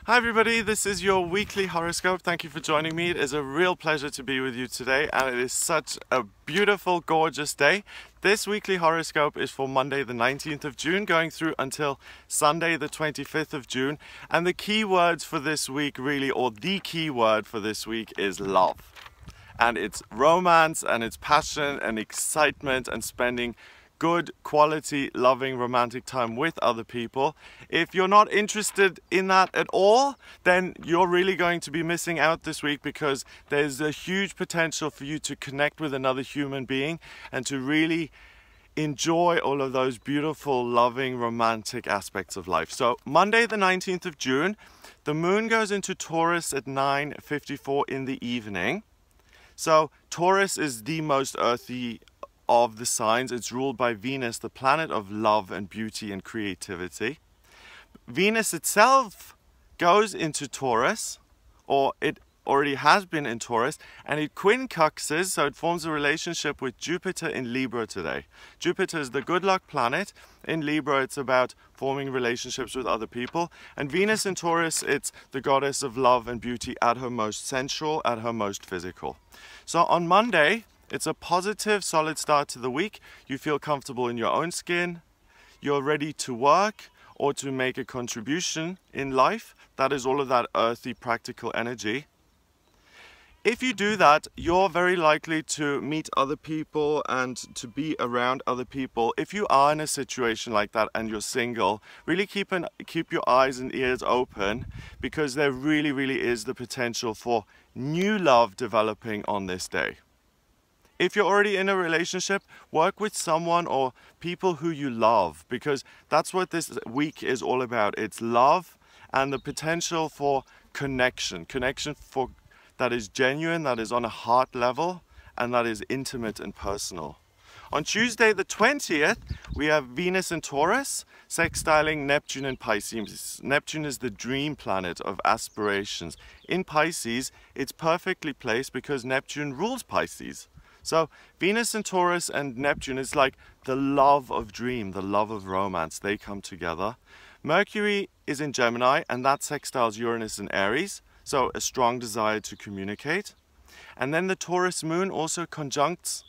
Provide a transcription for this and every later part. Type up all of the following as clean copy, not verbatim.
Hi everybody, this is your weekly horoscope. Thank you for joining me. It is a real pleasure to be with you today, and it is such a beautiful, gorgeous day. This weekly horoscope is for Monday the 19th of June going through until Sunday the 25th of June. And the key words for this week really, or the key word for this week is love. And it's romance and it's passion and excitement and spending good quality loving romantic time with other people. If you're not interested in that at all, then you're really going to be missing out this week, because there's a huge potential for you to connect with another human being and to really enjoy all of those beautiful loving romantic aspects of life. So Monday the 19th of June, the moon goes into Taurus at 9:54 in the evening. So Taurus is the most earthy of the signs. It's ruled by Venus, the planet of love and beauty and creativity. Venus itself goes into Taurus, or it already has been in Taurus, and it quincunxes, so it forms a relationship with Jupiter in Libra today. Jupiter is the good luck planet. In Libra, it's about forming relationships with other people. And Venus in Taurus, it's the goddess of love and beauty at her most sensual, at her most physical. So on Monday, it's a positive, solid start to the week. You feel comfortable in your own skin. You're ready to work or to make a contribution in life. That is all of that earthy, practical energy. If you do that, you're very likely to meet other people and to be around other people. If you are in a situation like that and you're single, really keep your eyes and ears open, because there really is the potential for new love developing on this day. If you're already in a relationship, work with someone or people who you love, because that's what this week is all about. It's love and the potential for connection for that is genuine, that is on a heart level, and that is intimate and personal. On Tuesday the 20th, we have Venus in Taurus sextiling Neptune in Pisces. Neptune is the dream planet of aspirations. In Pisces, it's perfectly placed because Neptune rules Pisces. So Venus in Taurus and Neptune is like the love of dream, the love of romance. They come together. Mercury is in Gemini, and that sextiles Uranus in Aries. So a strong desire to communicate. And then the Taurus moon also conjuncts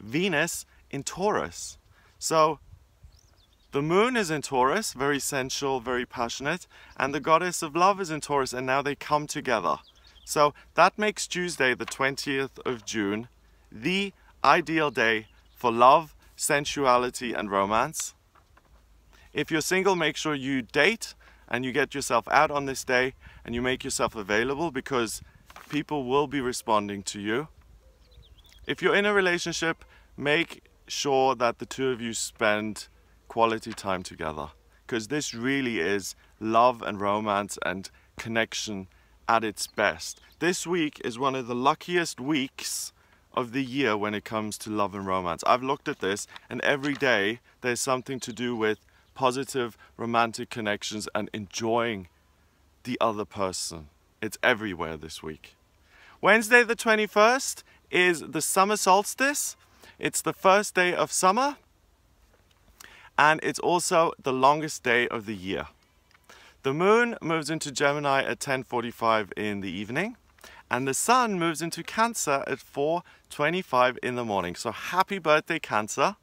Venus in Taurus. So the moon is in Taurus, very sensual, very passionate, and the goddess of love is in Taurus, and now they come together. So that makes Tuesday the 20th of June the ideal day for love, sensuality and romance. If you're single, make sure you date and you get yourself out on this day and you make yourself available, because people will be responding to you. If you're in a relationship, make sure that the two of you spend quality time together, because this really is love and romance and connection at its best. This week is one of the luckiest weeks of the year when it comes to love and romance. I've looked at this, and every day there's something to do with positive romantic connections and enjoying the other person. It's everywhere this week. Wednesday the 21st is the summer solstice. It's the first day of summer, and it's also the longest day of the year. The moon moves into Gemini at 10:45 in the evening, and the sun moves into Cancer at 4:25 in the morning. So happy birthday, Cancer.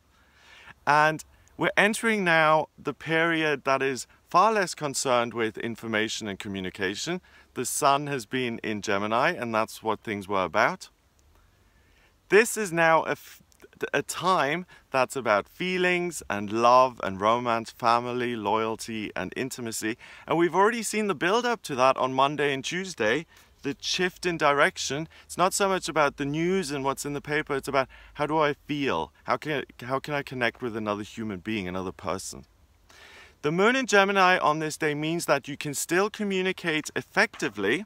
And we're entering now the period that is far less concerned with information and communication. The sun has been in Gemini, and that's what things were about. This is now a time that's about feelings and love and romance, family, loyalty and intimacy. And we've already seen the build up to that on Monday and Tuesday. The shift in direction. It's not so much about the news and what's in the paper. It's about, how do I feel? How can I connect with another human being, another person? The moon in Gemini on this day means that you can still communicate effectively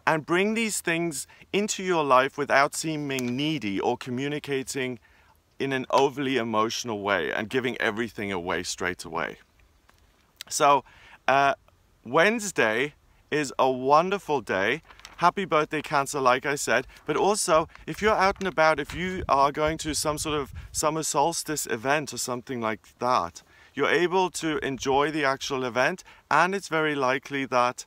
and bring these things into your life without seeming needy or communicating in an overly emotional way and giving everything away straight away. So Wednesday is a wonderful day. Happy birthday, Cancer, like I said. But also, if you're out and about, if you are going to some sort of summer solstice event or something like that, you're able to enjoy the actual event, and it's very likely that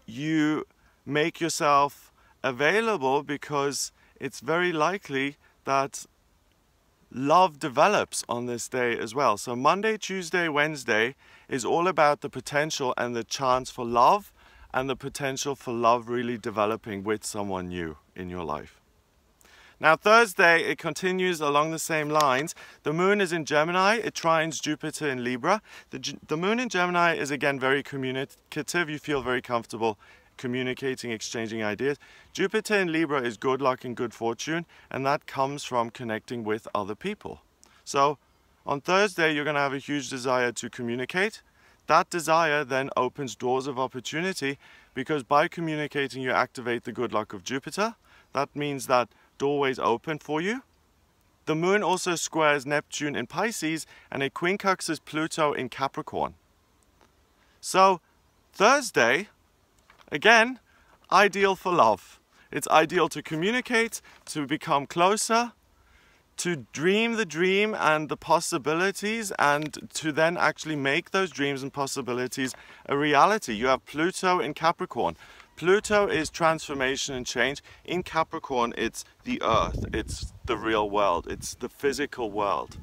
you make yourself available, because it's very likely that love develops on this day as well. So Monday, Tuesday, Wednesday is all about the potential and the chance for love, and the potential for love really developing with someone new in your life. Now Thursday, it continues along the same lines. The moon is in Gemini, it trines Jupiter in Libra. The moon in Gemini is again very communicative. You feel very comfortable communicating, exchanging ideas. Jupiter in Libra is good luck and good fortune, and that comes from connecting with other people. So on Thursday, you're going to have a huge desire to communicate. That desire then opens doors of opportunity, because by communicating you activate the good luck of Jupiter. That means that doorways open for you. The moon also squares Neptune in Pisces, and it quincunxes Pluto in Capricorn. So Thursday, again, ideal for love. It's ideal to communicate, to become closer, to dream the dream and the possibilities, and to then actually make those dreams and possibilities a reality. You have Pluto in Capricorn. Pluto is transformation and change. In Capricorn, it's the earth, it's the real world, it's the physical world.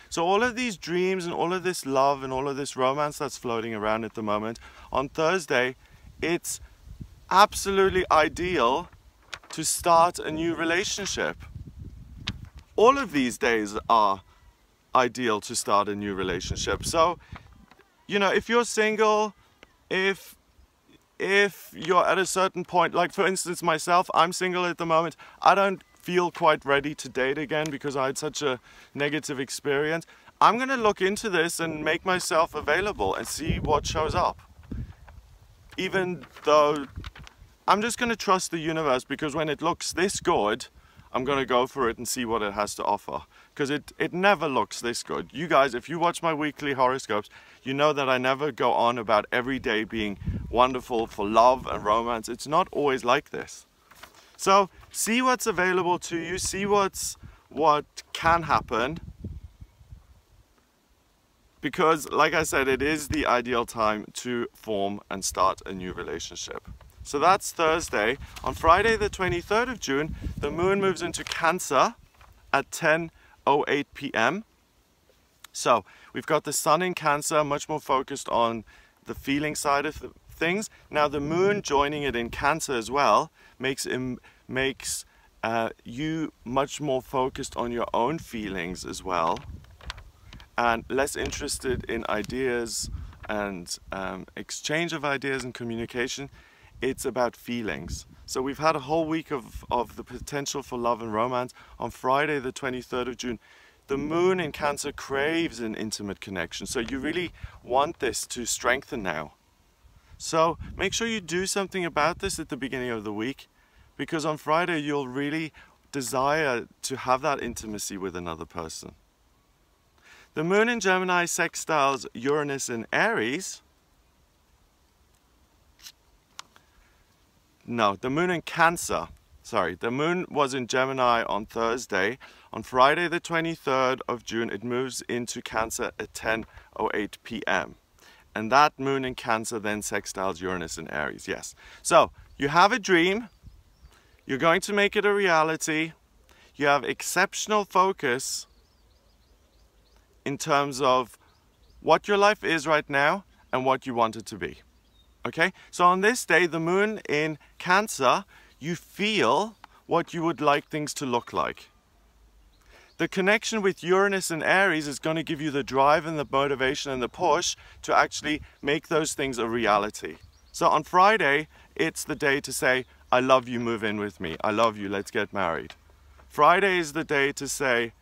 So all of these dreams and all of this love and all of this romance that's floating around at the moment, on Thursday, it's absolutely ideal to start a new relationship. All of these days are ideal to start a new relationship. So, you know, if you're single, if you're at a certain point, like for instance myself, I'm single at the moment. I don't feel quite ready to date again because I had such a negative experience. I'm going to look into this and make myself available and see what shows up. Even though I'm just going to trust the universe, because when it looks this good, I'm going to go for it and see what it has to offer. Because it never looks this good. You guys, if you watch my weekly horoscopes, you know that I never go on about every day being wonderful for love and romance. It's not always like this. So see what's available to you, see what can happen. Because, like I said, it is the ideal time to form and start a new relationship. So that's Thursday. On Friday, the 23rd of June, the moon moves into Cancer at 10:08 p.m. So we've got the sun in Cancer, much more focused on the feeling side of things. Now the moon joining it in Cancer as well makes you much more focused on your own feelings as well, and less interested in ideas and exchange of ideas and communication. It's about feelings. So we've had a whole week of the potential for love and romance. On Friday, the 23rd of June, the moon in Cancer craves an intimate connection. So you really want this to strengthen now. So make sure you do something about this at the beginning of the week, because on Friday you'll really desire to have that intimacy with another person. The moon in Gemini sextiles Uranus in Aries. No, the moon in Cancer. Sorry, the moon was in Gemini on Thursday. On Friday the 23rd of June, it moves into Cancer at 10:08 p.m. And that moon in Cancer then sextiles Uranus in Aries, yes. So, you have a dream. You're going to make it a reality. You have exceptional focus in terms of what your life is right now and what you want it to be. Okay, so on this day, the moon in Cancer, you feel what you would like things to look like. The connection with Uranus and Aries is going to give you the drive and the motivation and the push to actually make those things a reality. So on Friday, it's the day to say, I love you, move in with me. I love you, let's get married. Friday is the day to say,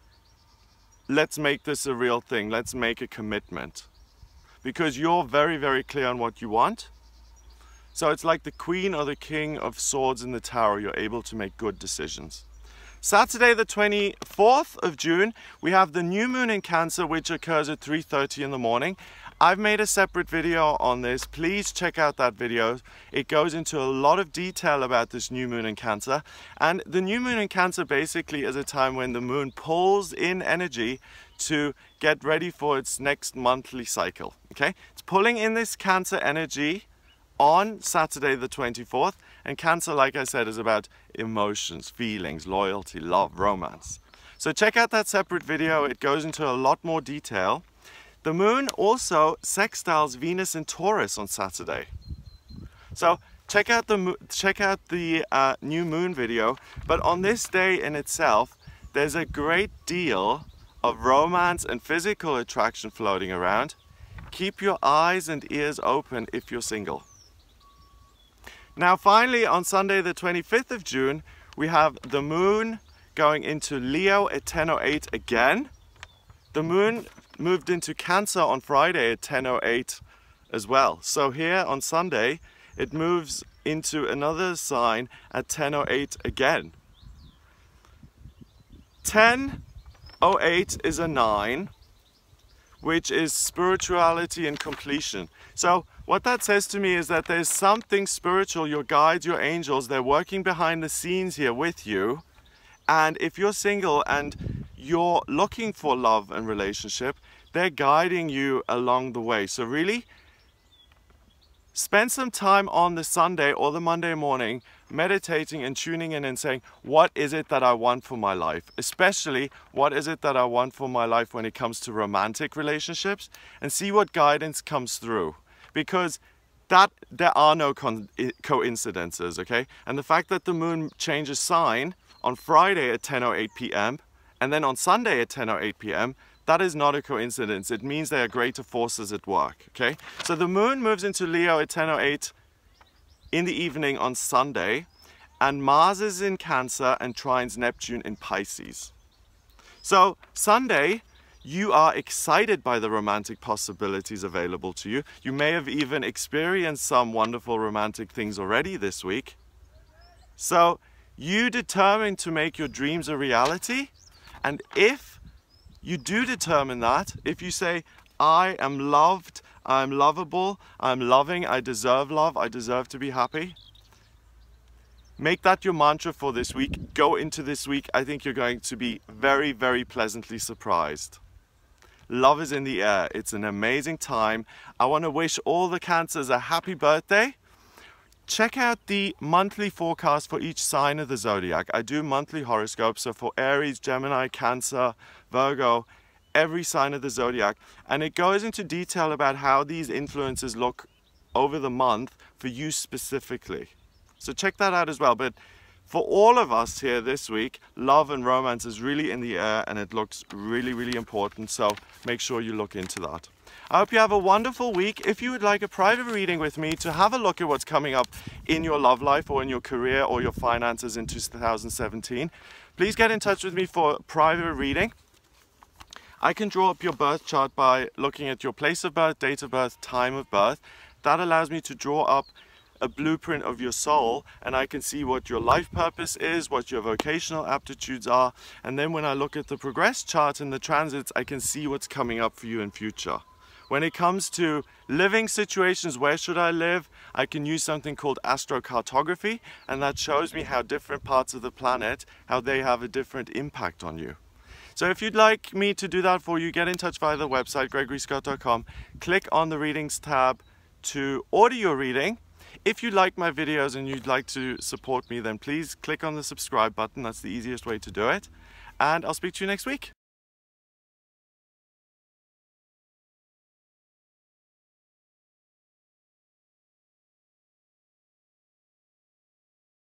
let's make this a real thing. Let's make a commitment. Because you're very, very clear on what you want. So it's like the Queen or the King of Swords in the Tower. You're able to make good decisions. Saturday the 24th of June, we have the new moon in Cancer, which occurs at 3:30 in the morning. I've made a separate video on this. Please check out that video. It goes into a lot of detail about this new moon in Cancer. And the new moon in Cancer basically is a time when the moon pulls in energy to get ready for its next monthly cycle, okay? It's pulling in this Cancer energy on Saturday the 24th, and Cancer, like I said, is about emotions, feelings, loyalty, love, romance. So check out that separate video, it goes into a lot more detail. The moon also sextiles Venus in Taurus on Saturday. So check out the new moon video, but on this day in itself, there's a great deal of romance and physical attraction floating around. Keep your eyes and ears open if you're single. Now finally, on Sunday the 25th of June, we have the moon going into Leo at 10:08 again. The moon moved into Cancer on Friday at 10:08 as well. So here on Sunday, it moves into another sign at 10:08 again. 10:08 is a 9, which is spirituality and completion. So what that says to me is that there's something spiritual, your guides, your angels, they're working behind the scenes here with you. And if you're single and you're looking for love and relationship, they're guiding you along the way. So really, spend some time on the Sunday or the Monday morning meditating and tuning in and saying, what is it that I want for my life? Especially, what is it that I want for my life when it comes to romantic relationships? And see what guidance comes through. Because there are no coincidences, okay? And the fact that the moon changes sign on Friday at 10:08 p.m. and then on Sunday at 10:08 p.m., that is not a coincidence. It means there are greater forces at work, okay? So the moon moves into Leo at 10:08 in the evening on Sunday, and Mars is in Cancer and trines Neptune in Pisces. So Sunday, you are excited by the romantic possibilities available to you. You may have even experienced some wonderful romantic things already this week. So you determine to make your dreams a reality, and if you do determine that, if you say, I am loved, I'm lovable, I'm loving, I deserve love, I deserve to be happy, make that your mantra for this week. Go into this week, I think you're going to be very, very pleasantly surprised. Love is in the air. It's an amazing time. I want to wish all the Cancers a happy birthday. Check out the monthly forecast for each sign of the zodiac. I do monthly horoscopes, so for Aries, Gemini, Cancer, Virgo, every sign of the zodiac. And it goes into detail about how these influences look over the month for you specifically. So check that out as well. But for all of us here this week, love and romance is really in the air and it looks really, really important. So make sure you look into that. I hope you have a wonderful week. If you would like a private reading with me to have a look at what's coming up in your love life or in your career or your finances in 2017, please get in touch with me for a private reading. I can draw up your birth chart by looking at your place of birth, date of birth, time of birth. That allows me to draw up a blueprint of your soul, and I can see what your life purpose is, what your vocational aptitudes are, and then when I look at the progress chart and the transits, I can see what's coming up for you in future. When it comes to living situations, where should I live? I can use something called astrocartography, and that shows me how different parts of the planet, how they have a different impact on you. So if you'd like me to do that for you, get in touch via the website, gregoryscott.com. Click on the readings tab to order your reading. If you like my videos and you'd like to support me, then please click on the subscribe button. That's the easiest way to do it. And I'll speak to you next week.